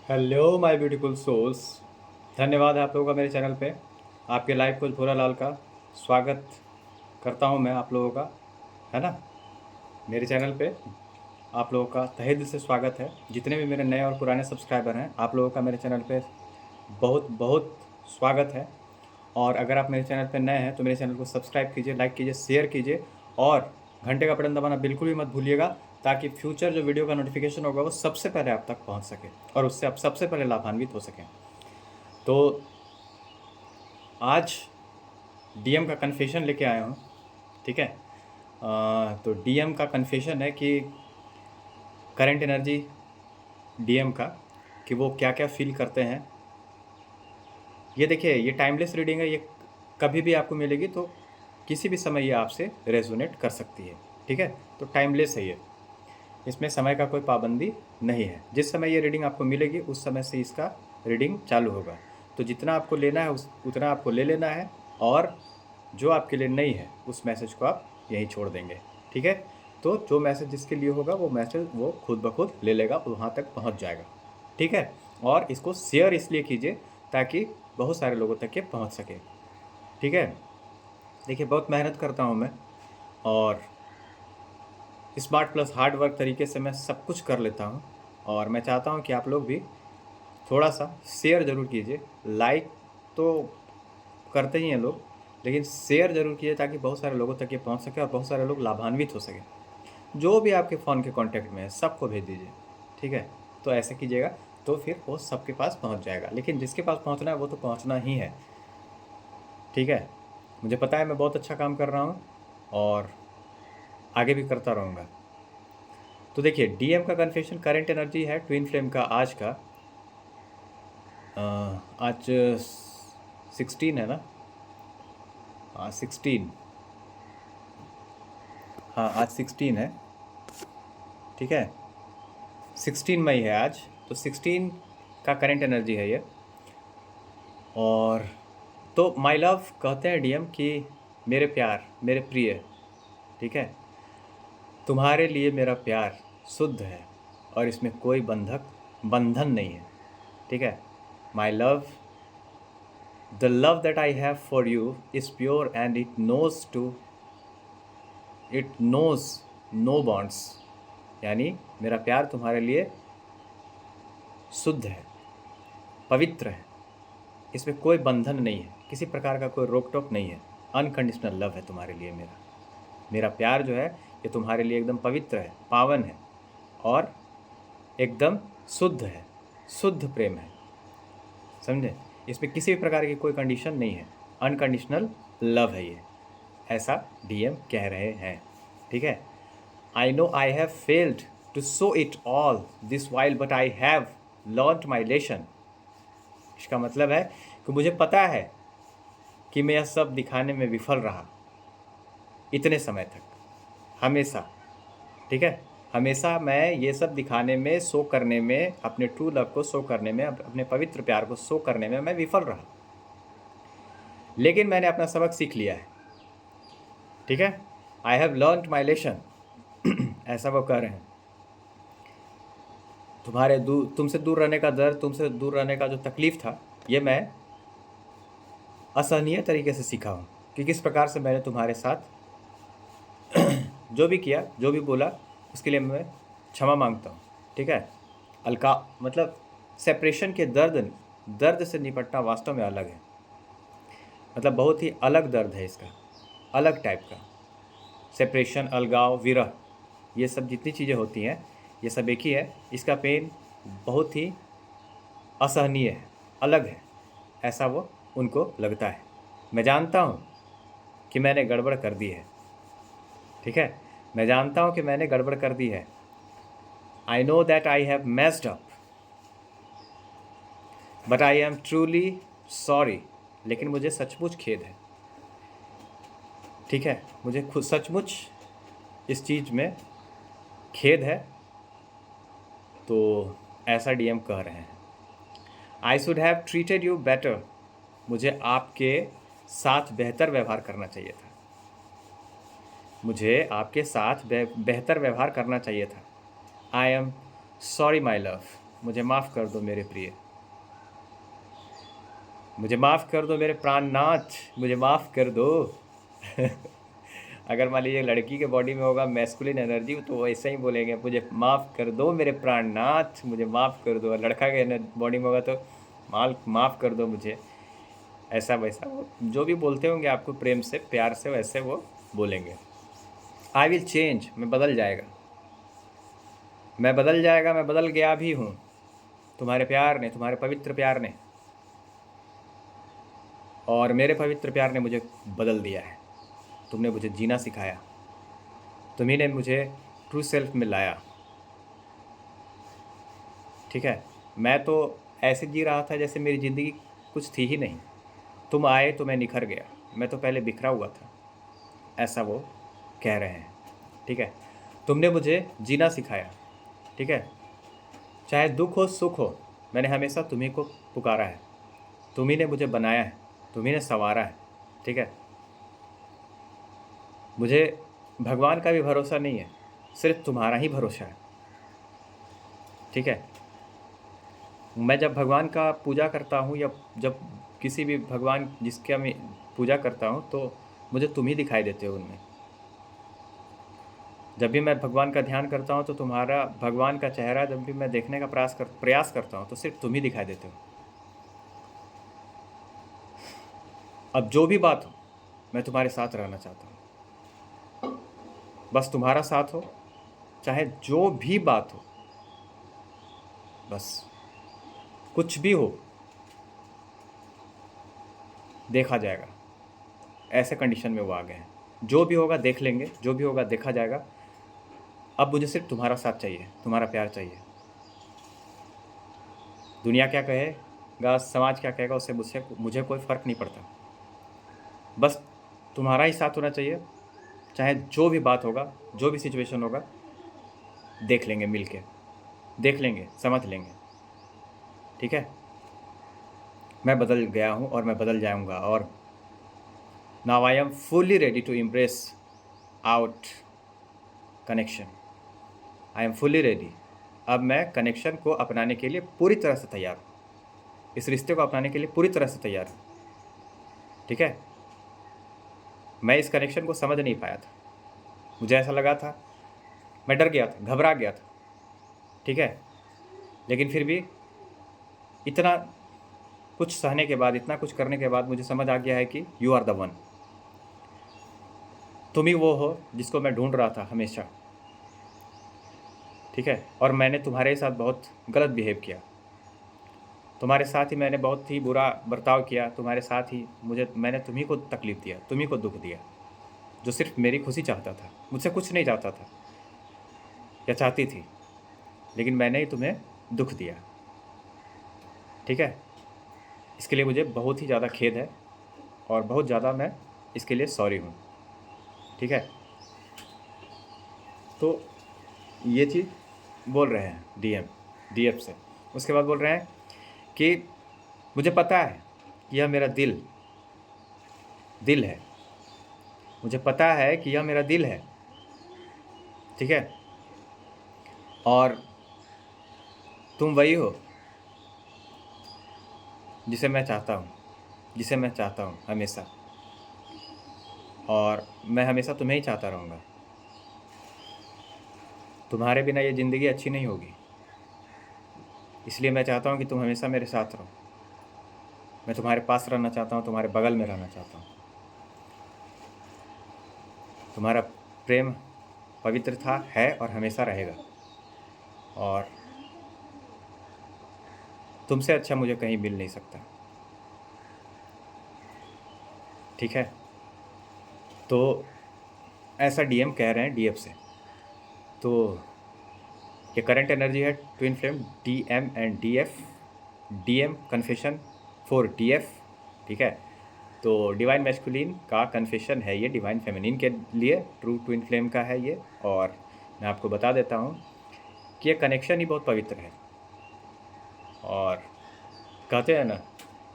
Hello my beautiful souls. धन्यवाद आप लोगों का मेरे चैनल पे आपके लाइव कोच भोला लाल का स्वागत करता हूं मैं आप लोगों का, है ना। मेरे चैनल पे आप लोगों का तहे दिल से स्वागत है। जितने भी मेरे नए और पुराने सब्सक्राइबर हैं, आप लोगों का मेरे चैनल पे बहुत बहुत स्वागत है। और अगर आप मेरे चैनल पे नए हैं तो मेरे चैनल को सब्सक्राइब कीजिए, लाइक कीजिए, शेयर कीजिए और घंटे का बटन दबाना बिल्कुल भी मत भूलिएगा, ताकि फ्यूचर जो वीडियो का नोटिफिकेशन होगा वो सबसे पहले आप तक पहुंच सके और उससे आप सबसे पहले लाभान्वित हो सकें। तो आज डीएम का कन्फेशन लेके आया हूँ, ठीक है। तो डीएम का कन्फेशन है कि करंट एनर्जी डीएम का, कि वो क्या क्या फील करते हैं। ये देखिए, ये टाइमलेस रीडिंग है, ये कभी भी आपको मिलेगी तो किसी भी समय ये आपसे रेजोनेट कर सकती है, ठीक है। तो टाइमलेस है ये, इसमें समय का कोई पाबंदी नहीं है। जिस समय ये रीडिंग आपको मिलेगी उस समय से इसका रीडिंग चालू होगा। तो जितना आपको लेना है उतना आपको ले लेना है, और जो आपके लिए नहीं है उस मैसेज को आप यहीं छोड़ देंगे, ठीक है। तो जो मैसेज जिसके लिए होगा वो मैसेज वो खुद ब खुद ले लेगा, वहाँ तक पहुँच जाएगा, ठीक है। और इसको शेयर इसलिए कीजिए ताकि बहुत सारे लोगों तक ये पहुँच सके, ठीक है। देखिए, बहुत मेहनत करता हूँ मैं, और स्मार्ट प्लस हार्ड वर्क तरीके से मैं सब कुछ कर लेता हूँ। और मैं चाहता हूँ कि आप लोग भी थोड़ा सा शेयर ज़रूर कीजिए। लाइक तो करते ही हैं लोग, लेकिन शेयर ज़रूर कीजिए ताकि बहुत सारे लोगों तक ये पहुँच सके और बहुत सारे लोग लाभान्वित हो सकें। जो भी आपके फ़ोन के कॉन्टैक्ट में है सबको भेज दीजिए, ठीक है। तो ऐसे कीजिएगा तो फिर वो सबके पास पहुँच जाएगा, लेकिन जिसके पास पहुँचना है वो तो पहुँचना ही है, ठीक है। मुझे पता है मैं बहुत अच्छा काम कर रहा हूँ और आगे भी करता रहूँगा। तो देखिए, डीएम का कन्फेशन करंट एनर्जी है ट्विन फ्लेम का आज का। आज 16 है ना। हाँ 16, हाँ आज 16 है, ठीक है। 16 मई है आज। तो 16 का करंट एनर्जी है ये। और तो माय लव कहते हैं डीएम कि मेरे प्यार, मेरे प्रिय, ठीक है। तुम्हारे लिए मेरा प्यार शुद्ध है और इसमें कोई बंधन नहीं है, ठीक है। My love, the love that I have for you is pure and it knows no bonds. यानी मेरा प्यार तुम्हारे लिए शुद्ध है, पवित्र है, इसमें कोई बंधन नहीं है, किसी प्रकार का कोई रोक टोक नहीं है। अनकंडीशनल लव है तुम्हारे लिए मेरा। मेरा प्यार जो है ये तुम्हारे लिए एकदम पवित्र है, पावन है और एकदम शुद्ध है, शुद्ध प्रेम है, समझे। इसमें किसी भी प्रकार की कोई कंडीशन नहीं है, अनकंडीशनल लव है ये, ऐसा डीएम कह रहे हैं, ठीक है। I know I have failed to show it all this while, but I have learnt my lesson। इसका मतलब है कि मुझे पता है कि मैं यह सब दिखाने में विफल रहा इतने समय तक, हमेशा, ठीक है। हमेशा मैं ये सब दिखाने में, शो करने में, अपने ट्रू लव को शो करने में, अपने पवित्र प्यार को शो करने में मैं विफल रहा, लेकिन मैंने अपना सबक सीख लिया है, ठीक है। I have learned my lesson ऐसा वो कह रहे हैं। तुमसे दूर रहने का दर्द, तुमसे दूर रहने का जो तकलीफ़ था, ये मैं असहनीय तरीके से सीखा हूँ कि किस प्रकार से मैंने तुम्हारे साथ जो भी किया, जो भी बोला, उसके लिए मैं क्षमा मांगता हूँ, ठीक है। अलका मतलब सेपरेशन के दर्द से निपटना वास्तव में अलग है, मतलब बहुत ही अलग दर्द है इसका, अलग टाइप का। सेपरेशन, अलगाव, विरह, ये सब जितनी चीज़ें होती हैं ये सब एक ही है। इसका पेन बहुत ही असहनीय है, अलग है, ऐसा वो उनको लगता है। मैं जानता हूँ कि मैंने गड़बड़ कर दी है, ठीक है। मैं जानता हूँ कि मैंने गड़बड़ कर दी है। I know that I have messed up, but I am truly sorry. लेकिन मुझे सचमुच खेद है, ठीक है। मुझे खुद सचमुच इस चीज़ में खेद है। तो ऐसा डीएम कह रहे हैं। I should have treated you better. मुझे आपके साथ बेहतर व्यवहार करना चाहिए था, मुझे आपके साथ बेहतर व्यवहार करना चाहिए था। I am sorry my love, मुझे माफ़ कर दो मेरे प्रिय, मुझे माफ़ कर दो मेरे प्राणनाथ, मुझे माफ़ कर दो। अगर मान लीजिए लड़की के बॉडी में होगा मैस्कुलिन एनर्जी तो वो ऐसे ही बोलेंगे, मुझे माफ़ कर दो मेरे प्राणनाथ, मुझे माफ़ कर दो। लड़का के बॉडी में होगा तो माफ़ कर दो मुझे, ऐसा वैसा वो जो भी बोलते होंगे आपको प्रेम से प्यार से, वैसे वो बोलेंगे। आई विल चेंज, मैं बदल जाएगा, मैं बदल जाएगा, मैं बदल गया भी हूँ तुम्हारे प्यार ने, तुम्हारे पवित्र प्यार ने, और मेरे पवित्र प्यार ने मुझे बदल दिया है। तुमने मुझे जीना सिखाया, तुम्ही ने मुझे ट्रू सेल्फ में लाया। ठीक है, मैं तो ऐसे जी रहा था जैसे मेरी ज़िंदगी कुछ थी ही नहीं, तुम आए तो मैं निखर गया, मैं तो पहले बिखरा हुआ था, ऐसा वो कह रहे हैं। ठीक है, तुमने मुझे जीना सिखाया। ठीक है, चाहे दुख हो सुख हो, मैंने हमेशा तुम्ही को पुकारा है, तुम्ही ने मुझे बनाया है, तुम्ही ने संवारा है। ठीक है, मुझे भगवान का भी भरोसा नहीं है, सिर्फ तुम्हारा ही भरोसा है। ठीक है, मैं जब भगवान का पूजा करता हूँ या जब किसी भी भगवान जिसका मैं पूजा करता हूँ तो मुझे तुम ही दिखाई देते हो उनमें। जब भी मैं भगवान का ध्यान करता हूँ तो तुम्हारा भगवान का चेहरा जब भी मैं देखने का प्रयास करता हूँ तो सिर्फ तुम ही दिखाई देते हो। अब जो भी बात हो मैं तुम्हारे साथ रहना चाहता हूँ, बस तुम्हारा साथ हो, चाहे जो भी बात हो, बस कुछ भी हो देखा जाएगा, ऐसे कंडीशन में वो आ गए हैं। जो भी होगा देख लेंगे, जो भी होगा देखा जाएगा, अब मुझे सिर्फ तुम्हारा साथ चाहिए, तुम्हारा प्यार चाहिए। दुनिया क्या कहेगा, समाज क्या कहेगा, उससे मुझे कोई फ़र्क नहीं पड़ता, बस तुम्हारा ही साथ होना चाहिए। चाहे जो भी बात होगा, जो भी सिचुएशन होगा, देख लेंगे मिल के, देख लेंगे, समझ लेंगे। ठीक है, मैं बदल गया हूँ और मैं बदल जाऊँगा, और now I am fully ready to impress out connection. I am fully ready, अब मैं कनेक्शन को अपनाने के लिए पूरी तरह से तैयार हूँ, इस रिश्ते को अपनाने के लिए पूरी तरह से तैयार हूँ। ठीक है, मैं इस कनेक्शन को समझ नहीं पाया था, मुझे ऐसा लगा था, मैं डर गया था, घबरा गया था। ठीक है, लेकिन फिर भी इतना कुछ सहने के बाद, इतना कुछ करने के बाद मुझे समझ आ गया है कि यू आर द वन, तुम ही वो हो जिसको मैं ढूंढ रहा था हमेशा। ठीक है, और मैंने तुम्हारे साथ बहुत गलत बिहेव किया, तुम्हारे साथ ही मैंने बहुत ही बुरा बर्ताव किया, तुम्हारे साथ ही मैंने तुम्ही को तकलीफ़ दिया, तुम्ही को दुख दिया, जो सिर्फ मेरी खुशी चाहता था, मुझसे कुछ नहीं चाहता था या चाहती थी, लेकिन मैंने ही तुम्हें दुख दिया। ठीक है, इसके लिए मुझे बहुत ही ज़्यादा खेद है और बहुत ज़्यादा मैं इसके लिए सॉरी हूँ। ठीक है, तो ये चीज़ बोल रहे हैं डीएफ से। उसके बाद बोल रहे हैं कि मुझे पता है कि यह मेरा दिल है, मुझे पता है कि यह मेरा दिल है। ठीक है, और तुम वही हो जिसे मैं चाहता हूँ हमेशा, और मैं हमेशा तुम्हें ही चाहता रहूँगा। तुम्हारे बिना ये ज़िंदगी अच्छी नहीं होगी, इसलिए मैं चाहता हूँ कि तुम हमेशा मेरे साथ रहो। मैं तुम्हारे पास रहना चाहता हूँ, तुम्हारे बगल में रहना चाहता हूँ। तुम्हारा प्रेम पवित्र था, है और हमेशा रहेगा, और तुमसे अच्छा मुझे कहीं मिल नहीं सकता। ठीक है, तो ऐसा डीएम कह रहे हैं डीएफ से। तो ये करंट एनर्जी है twin flame DM and DF, DM confession for DF. ठीक है, तो डिवाइन मैस्कुलिन का कन्फेशन है ये डिवाइन फेमिनिन के लिए, ट्रू ट्विन फ्लेम का है ये। और मैं आपको बता देता हूँ कि ये कनेक्शन ही बहुत पवित्र है, और कहते हैं ना,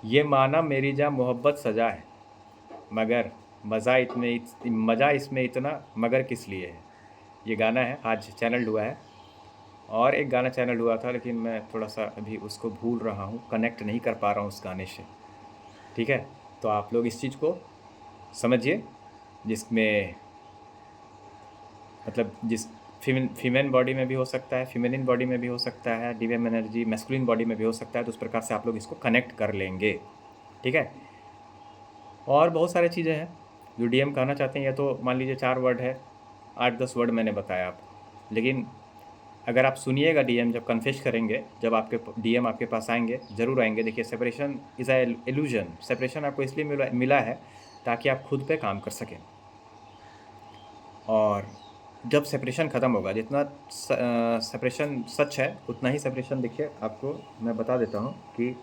ये माना मेरी जहाँ मोहब्बत सजा है, मगर मज़ा इसमें इतना मगर किस लिए है। ये गाना है, आज चैनल हुआ है, और एक गाना चैनल हुआ था, लेकिन मैं थोड़ा सा अभी उसको भूल रहा हूँ, कनेक्ट नहीं कर पा रहा हूँ उस गाने से। ठीक है, तो आप लोग इस चीज़ को समझिए, जिसमें मतलब जिस फीमेल बॉडी में भी हो सकता है, फीमेलिन बॉडी में भी हो सकता है, डीएम एनर्जी मैस्कुलिन बॉडी में भी हो सकता है, तो उस प्रकार से आप लोग इसको कनेक्ट कर लेंगे। ठीक है, और बहुत सारी चीज़ें हैं जो डीएम कहना चाहते हैं। ये तो मान लीजिए 4 वर्ड है, 8-10 वर्ड मैंने बताया आपको, लेकिन अगर आप सुनिएगा डीएम जब कन्फेस करेंगे, जब आपके डीएम आपके पास आएंगे, ज़रूर आएंगे। देखिए, separation is a illusion. Separation आपको इसलिए मिला है ताकि आप खुद पे काम कर सकें। और जब सेपरेशन ख़त्म होगा, जितना सेपरेशन सच है उतना ही सेपरेशन, देखिए आपको मैं बता देता हूँ कि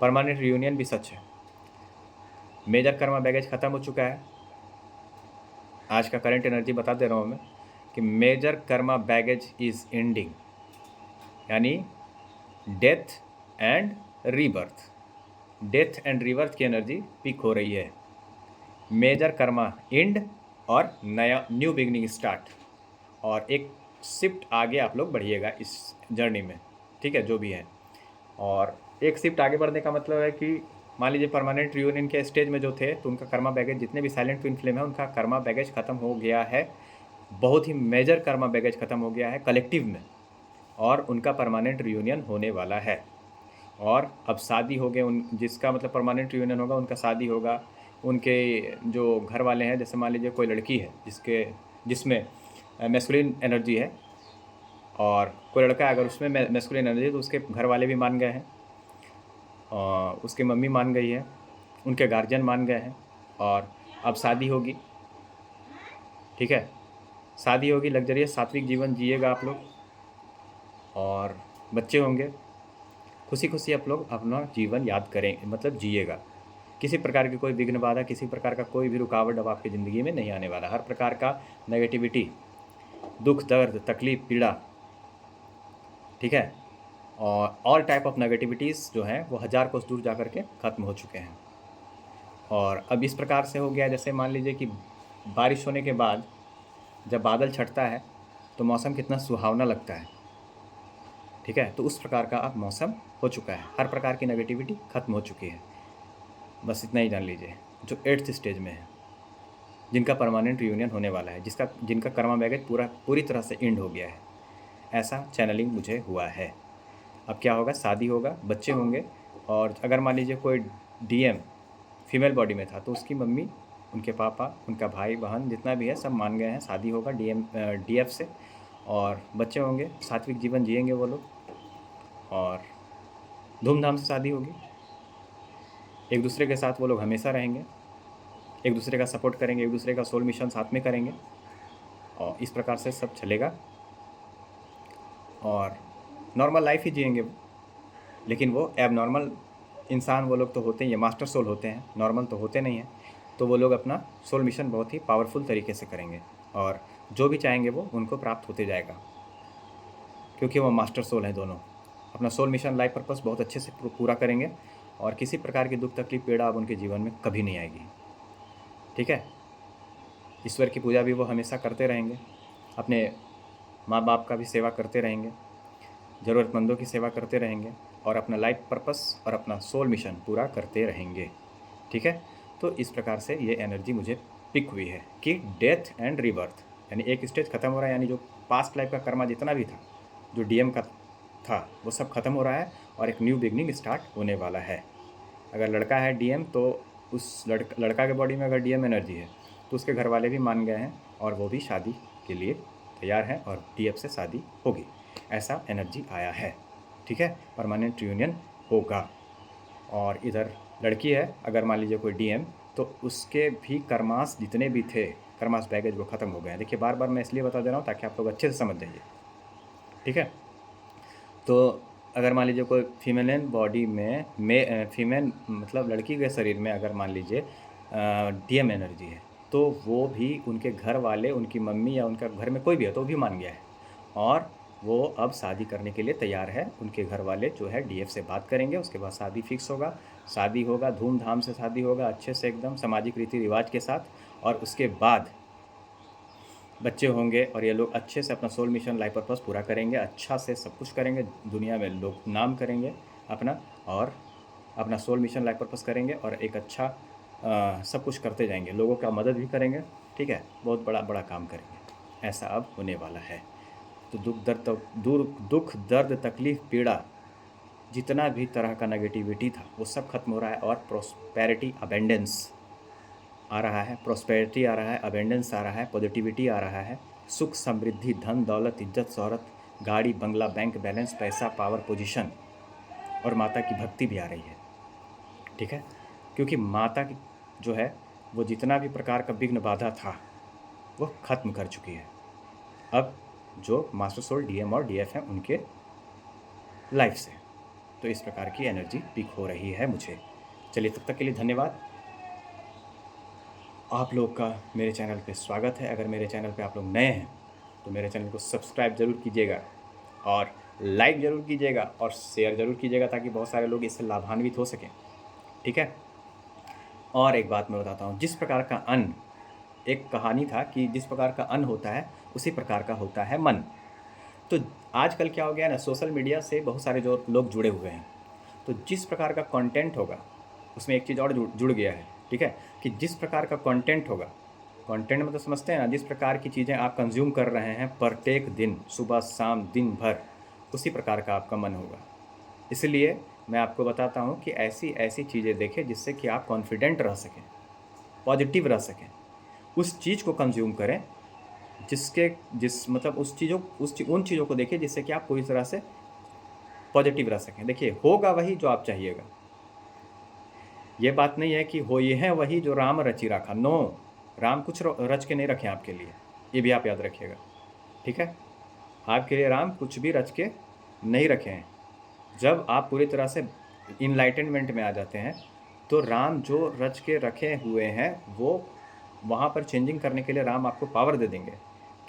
परमानेंट रियूनियन भी सच है। मेजर कर्मा बैगेज ख़त्म हो चुका है। आज का करंट एनर्जी बता दे रहा हूँ मैं कि major karma baggage is ending, यानी death and rebirth. Death and rebirth की एनर्जी पीक हो रही है। मेजर कर्मा एंड और नया न्यू बिगनिंग स्टार्ट, और एक शिफ्ट आगे आप लोग बढ़िएगा इस जर्नी में। ठीक है, जो भी है। और एक शिफ्ट आगे बढ़ने का मतलब है कि मान लीजिए परमानेंट रियूनियन के स्टेज में जो थे, तो उनका कर्मा बैगेज, जितने भी साइलेंट ट्विन फ्लेम है, उनका कर्मा बैगेज ख़त्म हो गया है। बहुत ही मेजर कर्मा बैगेज ख़त्म हो गया है कलेक्टिव में, और उनका परमानेंट रियूनियन होने वाला है। और अब शादी हो गए, उन जिसका मतलब परमानेंट रियूनियन होगा, उनका शादी होगा। उनके जो घर वाले हैं, जैसे मान लीजिए कोई लड़की है जिसमें मैस्कुलिन एनर्जी है, और कोई लड़का है अगर उसमें मैस्कुलिन एनर्जी है, तो उसके घर वाले भी मान गए हैं, और उसकी मम्मी मान गई है, उनके गार्जियन मान गए हैं, और अब शादी होगी। ठीक है, शादी होगी, लग्जरियस सात्विक जीवन जिएगा आप लोग, और बच्चे होंगे। खुशी खुशी आप लोग अपना जीवन याद करें, मतलब जिएगा। किसी प्रकार की कोई विघ्न बाधा, किसी प्रकार का कोई भी रुकावट अब आपकी ज़िंदगी में नहीं आने वाला। हर प्रकार का नेगेटिविटी, दुख, दर्द, तकलीफ, पीड़ा, ठीक है, और ऑल टाइप ऑफ नेगेटिविटीज़ जो हैं वो 1000 कोस दूर जा कर के ख़त्म हो चुके हैं। और अब इस प्रकार से हो गया, जैसे मान लीजिए कि बारिश होने के बाद जब बादल छटता है तो मौसम कितना सुहावना लगता है। ठीक है, तो उस प्रकार का अब मौसम हो चुका है, हर प्रकार की नेगेटिविटी ख़त्म हो चुकी है। बस इतना ही जान लीजिए, जो 8th स्टेज में है, जिनका परमानेंट रियूनियन होने वाला है, जिनका कर्मा बैगेज पूरी तरह से एंड हो गया है। ऐसा चैनलिंग मुझे हुआ है। अब क्या होगा, शादी होगा, बच्चे होंगे, और अगर मान लीजिए कोई डीएम फीमेल बॉडी में था, तो उसकी मम्मी, उनके पापा, उनका भाई बहन जितना भी है सब मान गए हैं। शादी होगा डीएफ से, और बच्चे होंगे, सात्विक जीवन जिएंगे वो लोग, और धूमधाम से शादी होगी। एक दूसरे के साथ वो लोग हमेशा रहेंगे, एक दूसरे का सपोर्ट करेंगे, एक दूसरे का सोल मिशन साथ में करेंगे, और इस प्रकार से सब चलेगा, और नॉर्मल लाइफ ही जिएंगे वो। लेकिन वो एब नॉर्मल इंसान वो लोग तो होते ही हैं, मास्टर सोल होते हैं, नॉर्मल तो होते नहीं हैं। तो वो लोग अपना सोल मिशन बहुत ही पावरफुल तरीके से करेंगे, और जो भी चाहेंगे वो उनको प्राप्त होते जाएगा, क्योंकि वो मास्टर सोल हैं दोनों। अपना सोल मिशन, लाइफ पर्पस बहुत अच्छे से पूरा करेंगे, और किसी प्रकार की दुख, तकलीफ, पीड़ा अब उनके जीवन में कभी नहीं आएगी। ठीक है, ईश्वर की पूजा भी वो हमेशा करते रहेंगे, अपने माँ बाप का भी सेवा करते रहेंगे, ज़रूरतमंदों की सेवा करते रहेंगे, और अपना लाइफ पर्पस और अपना सोल मिशन पूरा करते रहेंगे। ठीक है, तो इस प्रकार से ये एनर्जी मुझे पिक हुई है कि डेथ एंड रीबर्थ, यानी एक स्टेज ख़त्म हो रहा है, यानी जो पास्ट लाइफ का कर्मा जितना भी था, जो डीएम का था, वो सब ख़त्म हो रहा है, और एक न्यू बिगनिंग स्टार्ट होने वाला है। अगर लड़का है डीएम, तो उस लड़का के बॉडी में अगर डीएम एनर्जी है, तो उसके घर वाले भी मान गए हैं, और वो भी शादी के लिए तैयार हैं, और डीएफ से शादी होगी। ऐसा एनर्जी आया है। ठीक है, परमानेंट रियूनियन होगा। और इधर लड़की है, अगर मान लीजिए कोई डीएम, तो उसके भी कर्मास जितने भी थे, कर्मास बैगेज, वो ख़त्म हो गए हैं। देखिए, बार बार मैं इसलिए बता दे रहा हूँ ताकि आप लोग अच्छे से समझ जाइए। ठीक है, तो अगर मान लीजिए कोई फीमेल बॉडी में फीमेल मतलब लड़की के शरीर में अगर मान लीजिए डीएम एनर्जी है, तो वो भी उनके घर वाले, उनकी मम्मी या उनका घर में कोई भी है तो वो भी मान गया है, और वो अब शादी करने के लिए तैयार है। उनके घर वाले जो है डीएफ से बात करेंगे, उसके बाद शादी फिक्स होगा, शादी होगा, धूमधाम से शादी होगा, अच्छे से एकदम सामाजिक रीति रिवाज के साथ। और उसके बाद बच्चे होंगे और ये लोग अच्छे से अपना सोल मिशन लाइफ पर्पस पूरा करेंगे, अच्छा से सब कुछ करेंगे, दुनिया में लोग नाम करेंगे अपना, और अपना सोल मिशन लाइफ पर्पस करेंगे और एक अच्छा सब कुछ करते जाएंगे, लोगों का मदद भी करेंगे, ठीक है, बहुत बड़ा बड़ा काम करेंगे। ऐसा अब होने वाला है। तो दुख दर्द तकलीफ़ पीड़ा, जितना भी तरह का नेगेटिविटी था वो सब खत्म हो रहा है, और प्रोस्पेरिटी अबेंडेंस आ रहा है, प्रोस्पेरिटी आ रहा है, अबेंडेंस आ रहा है, पॉजिटिविटी आ रहा है, सुख समृद्धि धन दौलत इज्जत शोहरत, गाड़ी बंगला बैंक बैलेंस पैसा पावर पोजीशन, और माता की भक्ति भी आ रही है, ठीक है, क्योंकि माता की जो है वो जितना भी प्रकार का विघ्न बाधा था वो ख़त्म कर चुकी है। अब जो मास्टर सोल डीएम और डीएफ हैं उनके लाइफ से, तो इस प्रकार की एनर्जी पिक हो रही है मुझे। चलिए, तब तक के लिए धन्यवाद। आप लोग का मेरे चैनल पे स्वागत है। अगर मेरे चैनल पे आप लोग नए हैं तो मेरे चैनल को सब्सक्राइब ज़रूर कीजिएगा, और लाइक ज़रूर कीजिएगा, और शेयर ज़रूर कीजिएगा, ताकि बहुत सारे लोग इससे लाभान्वित हो सकें, ठीक है। और एक बात मैं बताता हूँ, जिस प्रकार का अन्न, एक कहानी था कि जिस प्रकार का अन्न होता है उसी प्रकार का होता है मन। तो आजकल क्या हो गया ना, सोशल मीडिया से बहुत सारे जो लोग जुड़े हुए हैं, तो जिस प्रकार का कंटेंट होगा उसमें एक चीज़ और जुड़ गया है, ठीक है, कि जिस प्रकार का कंटेंट होगा, कंटेंट मतलब समझते हैं ना, जिस प्रकार की चीज़ें आप कंज्यूम कर रहे हैं प्रत्येक दिन, सुबह शाम दिन भर, उसी प्रकार का आपका मन होगा। इसलिए मैं आपको बताता हूँ कि ऐसी ऐसी चीज़ें देखें जिससे कि आप कॉन्फिडेंट रह सकें, पॉजिटिव रह सकें, उस चीज़ को कंज्यूम करें जिस मतलब उन चीज़ों को देखिए जिससे कि आप पूरी तरह से पॉजिटिव रह सकें। देखिए, होगा वही जो आप चाहिएगा। ये बात नहीं है कि हो ये है वही जो राम रचि रखा, नो, राम कुछ रच के नहीं रखे आपके लिए, ये भी आप याद रखिएगा, ठीक है। आपके लिए राम कुछ भी रच के नहीं रखे हैं। जब आप पूरी तरह से इनलाइटनमेंट में आ जाते हैं तो राम जो रच के रखे हुए हैं वो वहाँ पर चेंजिंग करने के लिए राम आपको पावर दे देंगे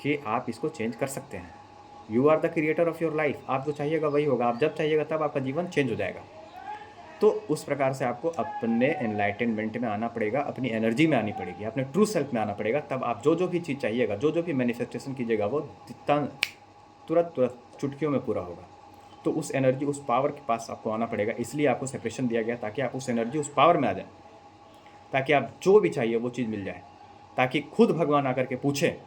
कि आप इसको चेंज कर सकते हैं। You are the creator of your life. आप जो चाहिएगा वही होगा, आप जब चाहिएगा तब आपका जीवन चेंज हो जाएगा। तो उस प्रकार से आपको अपने एनलाइटनमेंट में आना पड़ेगा, अपनी एनर्जी में आनी पड़ेगी, अपने ट्रू सेल्फ में आना पड़ेगा, तब आप जो भी चीज़ चाहिएगा, जो भी मैनिफेस्टेशन कीजिएगा वो तुरंत चुटकियों में पूरा होगा। तो उस एनर्जी, उस पावर के पास आपको आना पड़ेगा। इसलिए आपको सेपरेशन दिया गया, ताकि आप उस एनर्जी, उस पावर में आ जाए, ताकि आप जो भी चाहिए वो चीज़ मिल जाए, ताकि खुद भगवान आकर के पूछे।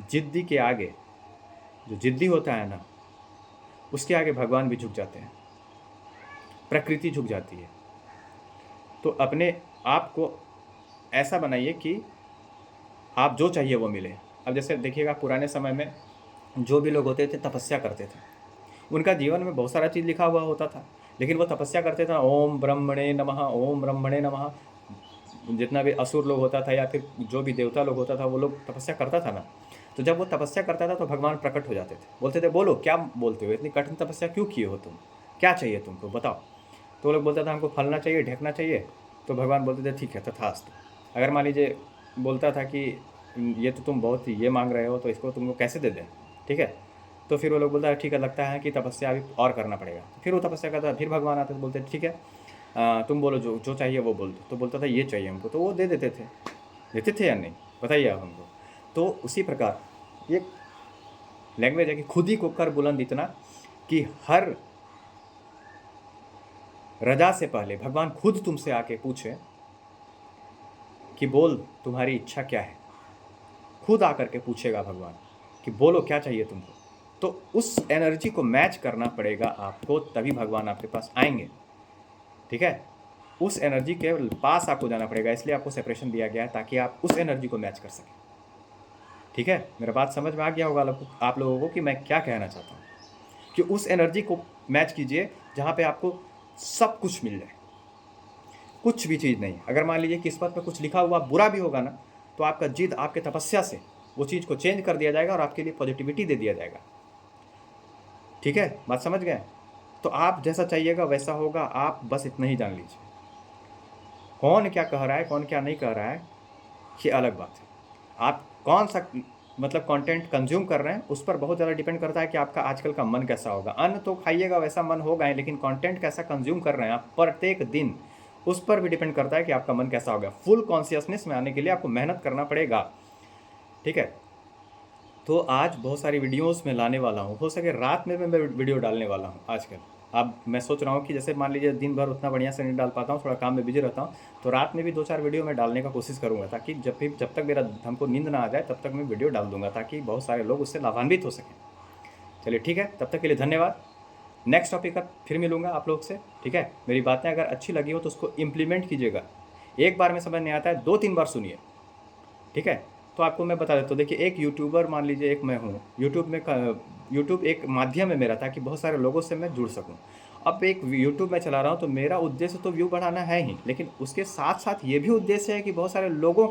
जिद्दी के आगे, जो जिद्दी होता है ना, उसके आगे भगवान भी झुक जाते हैं, प्रकृति झुक जाती है। तो अपने आप को ऐसा बनाइए कि आप जो चाहिए वो मिले। अब जैसे देखिएगा, पुराने समय में जो भी लोग होते थे तपस्या करते थे, उनका जीवन में बहुत सारा चीज़ लिखा हुआ होता था, लेकिन वो तपस्या करते थे, ओम ब्रह्मणे नमः, ओम ब्रह्मणे नमः। जितना भी असुर लोग होता था या फिर जो भी देवता लोग होता था, वो लोग तपस्या करता था ना, तो जब वो तपस्या करता था तो भगवान प्रकट हो जाते थे, बोलते थे, बोलो क्या बोलते हो, इतनी कठिन तपस्या क्यों किए हो तुम, क्या चाहिए तुमको बताओ। तो वो लोग बोलता था हमको फलना चाहिए, ढकना चाहिए। तो भगवान बोलते थे ठीक है तथास्तु। अगर मान लीजिए बोलता था कि ये तो तुम बहुत ये मांग रहे हो, तो इसको तुमको कैसे दे दें, ठीक है। तो फिर वो लोग बोलता है ठीक है, लगता है कि तपस्या अभी और करना पड़ेगा। फिर वो तपस्या करता है, फिर भगवान आते थे, बोलते ठीक है तुम बोलो, जो जो चाहिए वो बोल दो। तो बोलता था ये चाहिए हमको, तो वो दे देते थे या नहीं, बताइए आप हमको। तो उसी प्रकार ये लैंग्वेज है कि खुद ही को कर बुलंद इतना कि हर रजा से पहले भगवान खुद तुमसे आके पूछे कि बोल तुम्हारी इच्छा क्या है। खुद आकर के पूछेगा भगवान कि बोलो क्या चाहिए तुमको। तो उस एनर्जी को मैच करना पड़ेगा आपको, तभी भगवान आपके पास आएंगे, ठीक है। उस एनर्जी के पास आपको जाना पड़ेगा, इसलिए आपको सेपरेशन दिया गया है, ताकि आप उस एनर्जी को मैच कर सकें, ठीक है। मेरा बात समझ में आ गया होगा आप लोगों को कि मैं क्या कहना चाहता हूँ, कि उस एनर्जी को मैच कीजिए जहाँ पे आपको सब कुछ मिल जाए, कुछ भी चीज़ नहीं। अगर मान लीजिए किस्मत में कुछ लिखा हुआ बुरा भी होगा ना, तो आपका जिद, आपके तपस्या से वो चीज़ को चेंज कर दिया जाएगा और आपके लिए पॉजिटिविटी दे दिया जाएगा, ठीक है। बात समझ गए। तो आप जैसा चाहिएगा वैसा होगा, आप बस इतना ही जान लीजिए। कौन क्या कह रहा है, कौन क्या नहीं कह रहा है, ये अलग बात है। आप कौन सा मतलब कंटेंट कंज्यूम कर रहे हैं, उस पर बहुत ज़्यादा डिपेंड करता है कि आपका आजकल का मन कैसा होगा। अन्न तो खाइएगा वैसा मन होगा ही, लेकिन कंटेंट कैसा कंज्यूम कर रहे हैं आप प्रत्येक दिन, उस पर भी डिपेंड करता है कि आपका मन कैसा होगा। फुल कॉन्शियसनेस में आने के लिए आपको मेहनत करना पड़ेगा, ठीक है। तो आज बहुत सारी वीडियोस में लाने वाला हूँ, हो सके रात में मैं वीडियो डालने वाला हूँ आजकल। अब मैं सोच रहा हूँ कि जैसे मान लीजिए दिन भर उतना बढ़िया से नहीं डाल पाता हूँ, थोड़ा काम में बिजी रहता हूँ, तो रात में भी 2-4 वीडियो मैं डालने का कोशिश करूँगा, ताकि जब तक मेरा हमको नींद ना आ जाए तब तक मैं वीडियो डाल दूँगा, ताकि बहुत सारे लोग उससे लाभान्वित हो सकें। चलिए ठीक है, तब तक के लिए धन्यवाद। नेक्स्ट टॉपिक पर फिर मिलूँगा आप लोग से, ठीक है। मेरी बातें अगर अच्छी लगी हो तो उसको इम्प्लीमेंट कीजिएगा। एक बार में समझ नहीं आता है, 2-3 बार सुनिए, ठीक है। तो आपको मैं बता देता हूँ, देखिए एक यूट्यूबर मान लीजिए, एक मैं हूँ, यूट्यूब एक माध्यम है मेरा, ताकि बहुत सारे लोगों से मैं जुड़ सकूँ। अब एक यूट्यूब मैं चला रहा हूँ तो मेरा उद्देश्य तो व्यू बढ़ाना है ही, लेकिन उसके साथ साथ ये भी उद्देश्य है कि बहुत सारे लोगों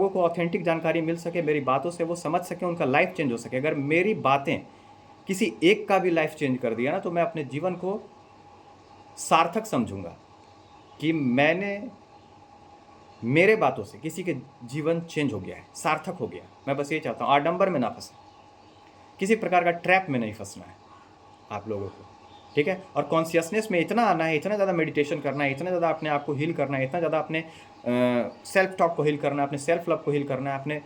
को ऑथेंटिक जानकारी मिल सके, मेरी बातों से वो समझ सके, उनका लाइफ चेंज हो सके। अगर मेरी बातें किसी एक का भी लाइफ चेंज कर दिया ना, तो मैं अपने जीवन को सार्थक समझूंगा कि मेरे बातों से किसी के जीवन चेंज हो गया है, सार्थक हो गया। मैं बस ये चाहता हूँ, आडंबर में ना फंसे, किसी प्रकार का ट्रैप में नहीं फंसना है आप लोगों को, ठीक है। और कॉन्शियसनेस में इतना आना है, इतना ज़्यादा मेडिटेशन करना है, इतना ज़्यादा अपने आप को हील करना है, इतना ज़्यादा अपने सेल्फ टॉक को हील करना है, अपने सेल्फ लव को हील करना है, अपने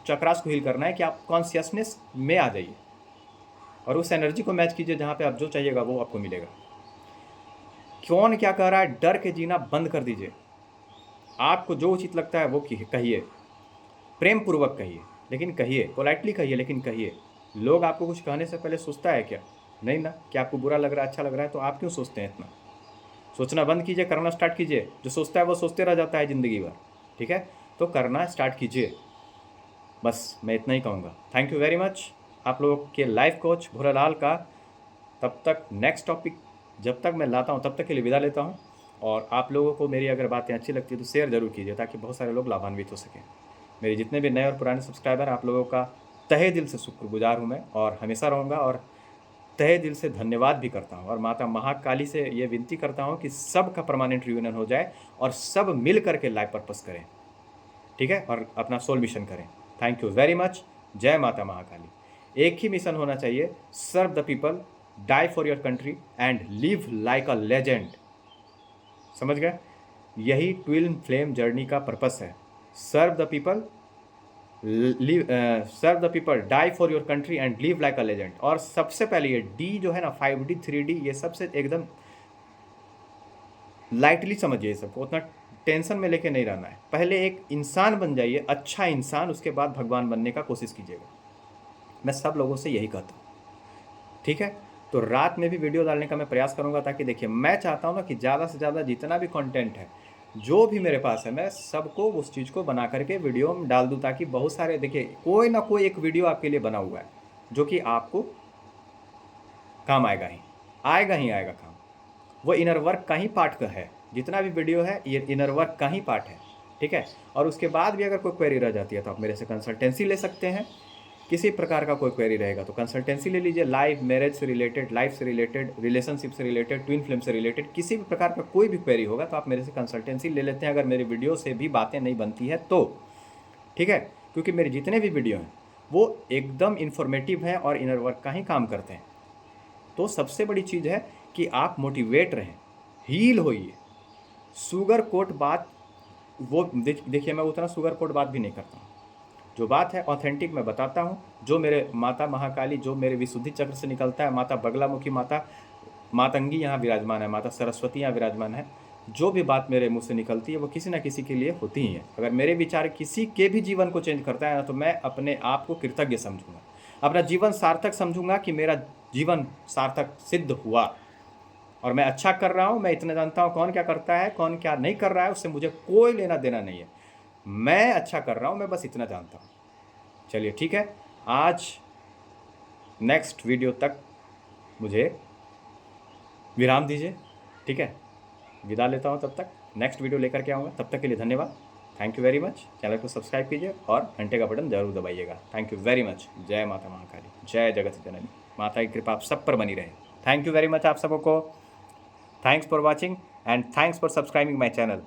चक्रास को हील करना है, कि आप कॉन्शियसनेस में आ जाइए और उस एनर्जी को मैच कीजिए, जहाँ पे आप जो चाहिएगा वो आपको मिलेगा। कौन क्या कह रहा है, डर के जीना बंद कर दीजिए। आपको जो उचित लगता है वो कहिए, प्रेम पूर्वक कहिए, लेकिन कहिए, पोलाइटली कहिए, लेकिन कहिए। लोग आपको कुछ कहने से पहले सोचता है क्या? नहीं ना, कि आपको बुरा लग रहा है, अच्छा लग रहा है, तो आप क्यों सोचते हैं इतना? सोचना बंद कीजिए, करना स्टार्ट कीजिए। जो सोचता है वो सोचते रह जाता है ज़िंदगी भर, ठीक है। तो करना स्टार्ट कीजिए, बस मैं इतना ही कहूँगा। थैंक यू वेरी मच आप लोगों के लाइफ कोच भोलालाल का। तब तक नेक्स्ट टॉपिक जब तक मैं लाता हूँ तब तक के लिए विदा लेता हूँ। और आप लोगों को मेरी अगर बातें अच्छी लगती है तो शेयर ज़रूर कीजिए, ताकि बहुत सारे लोग लाभान्वित हो सकें। मेरे जितने भी नए और पुराने सब्सक्राइबर, आप लोगों का तहे दिल से शुक्रगुजार हूँ मैं, और हमेशा रहूँगा, और तहे दिल से धन्यवाद भी करता हूँ। और माता महाकाली से ये विनती करता हूँ कि सबका परमानेंट रियूनियन हो जाए और सब मिल करके लाइफ पर्पस करें, ठीक है, और अपना सोल मिशन करें। Thank you very much. जय माता महाकाली। एक ही मिशन होना चाहिए, serve the people, die for your country and live like a legend. समझ गए? यही ट्विन फ्लेम जर्नी का पर्पस है। Serve the people, serve the people, die for your country and live like a legend. और सबसे पहले ये D जो है ना, 5D 3D, ये सबसे एकदम लाइटली समझिए, ये सबको उतना टेंशन में लेके नहीं रहना है। पहले एक इंसान बन जाइए, अच्छा इंसान, उसके बाद भगवान बनने का कोशिश कीजिएगा। मैं सब लोगों से यही कहता हूँ, ठीक है। तो रात में भी वीडियो डालने का मैं प्रयास करूँगा, ताकि देखिए, मैं चाहता हूँ ना कि ज़्यादा से ज़्यादा जितना भी कंटेंट है, जो भी मेरे पास है, मैं सबको उस चीज़ को बना करके वीडियो में डाल दूँ, ताकि बहुत सारे, देखिए, कोई ना कोई एक वीडियो आपके लिए बना हुआ है जो कि आपको काम आएगा ही आएगा काम। वो इनर वर्क का ही पार्ट का है। जितना भी वीडियो है ये इनर वर्क का ही पार्ट है, ठीक है। और उसके बाद भी अगर कोई क्वेरी रह जाती है तो आप मेरे से कंसल्टेंसी ले सकते हैं। किसी प्रकार का कोई क्वेरी रहेगा तो कंसल्टेंसी ले लीजिए। लाइफ, मैरिज से रिलेटेड, लाइफ से रिलेटेड, रिलेशनशिप से रिलेटेड, ट्विन फ्लेम से रिलेटेड, किसी भी प्रकार का कोई भी क्वेरी होगा तो आप मेरे से कंसल्टेंसी ले लेते हैं, अगर मेरी वीडियो से भी बातें नहीं बनती है तो, ठीक है। क्योंकि मेरे जितने भी वीडियो हैं वो एकदम इन्फॉर्मेटिव हैं और इनर वर्क का ही काम करते हैं। तो सबसे बड़ी चीज़ है कि आप मोटिवेट रहें, हील होइए। शुगर कोट बात, वो देखिए, मैं उतना शुगर कोट बात भी नहीं करता हूँ। जो बात है ऑथेंटिक मैं बताता हूँ। जो मेरे माता महाकाली, जो मेरे विशुद्धि चक्र से निकलता है, माता बगलामुखी माता, मातंगी यहाँ विराजमान है, माता सरस्वती यहाँ विराजमान है, जो भी बात मेरे मुंह से निकलती है वो किसी ना किसी के लिए होती ही है। अगर मेरे विचार किसी के भी जीवन को चेंज करता है ना, तो मैं अपने आप को कृतज्ञ समझूंगा, अपना जीवन सार्थक समझूंगा कि मेरा जीवन सार्थक सिद्ध हुआ और मैं अच्छा कर रहा हूँ। मैं इतना जानता हूँ कौन क्या करता है, कौन क्या नहीं कर रहा है, उससे मुझे कोई लेना देना नहीं है। मैं अच्छा कर रहा हूँ, मैं बस इतना जानता हूँ। चलिए ठीक है, आज नेक्स्ट वीडियो तक मुझे विराम दीजिए, ठीक है। विदा लेता हूँ, तब तक नेक्स्ट वीडियो लेकर के आऊँगा। तब तक के लिए धन्यवाद। Thank you very much. Channel को सब्सक्राइब कीजिए और घंटे का बटन जरूर दबाइएगा। Thank you very much. जय माता महाकाली, जय जगत जननी। माता की कृपा आप सब पर बनी रहे। थैंक यू वेरी मच आप सबों को। Thanks for watching and thanks for subscribing my channel.